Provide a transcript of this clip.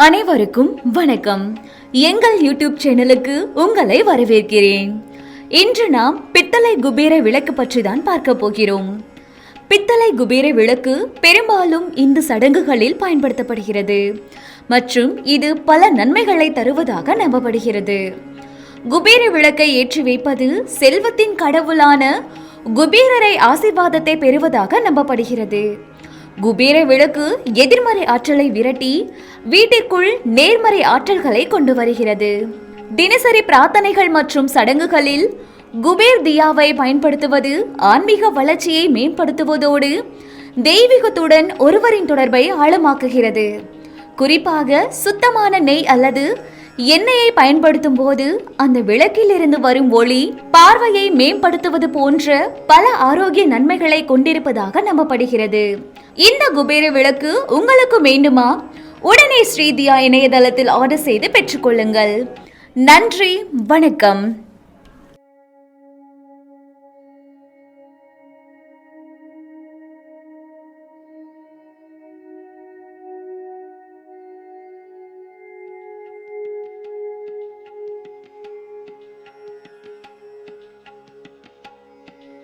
அனைவருக்கும் வணக்கம். எங்கள் யூடியூப் சேனலுக்கு உங்களை வரவேற்கிறேன். இன்று நாம் பித்தளை குபேர விளக்கு பற்றி தான் பார்க்க போகிறோம். பித்தளை குபேர விளக்கு பெரும்பாலும் இந்து சடங்குகளில் பயன்படுத்தப்படுகிறது மற்றும் இது பல நன்மைகளை தருவதாக நம்பப்படுகிறது. குபேர விளக்கை ஏற்றி வைப்பது செல்வத்தின் கடவுளான குபேரரை ஆசீர்வாதத்தை பெறுவதாக நம்பப்படுகிறது. குபேர விளக்கு எதிர்மறை ஆற்றலை விரட்டி வீட்டிற்குள் நேர்மறை ஆற்றல்களை கொண்டு வருகிறது. தினசரி பிரார்த்தனைகள் மற்றும் சடங்குகளில் குபேர் தியாவை பயன்படுத்துவது ஆன்மீக வளர்ச்சியை மேம்படுத்துவதோடு தெய்வீகத்துடன் ஒருவரின் தொடர்பை ஆழமாக்குகிறது. குறிப்பாக சுத்தமான நெய் அல்லது எண்ணெயை பயன்படுத்தும் போது அந்த விளக்கில் இருந்து வரும் ஒளி பார்வையை மேம்படுத்துவது போன்ற பல ஆரோக்கிய நன்மைகளை கொண்டிருப்பதாக நம்பப்படுகிறது. இந்த குபேர விளக்கு உங்களுக்கு வேண்டுமா? உடனே ஸ்ரீதியா இணையதளத்தில் ஆர்டர் செய்து பெற்றுக்கொள்ளுங்கள். நன்றி, வணக்கம்.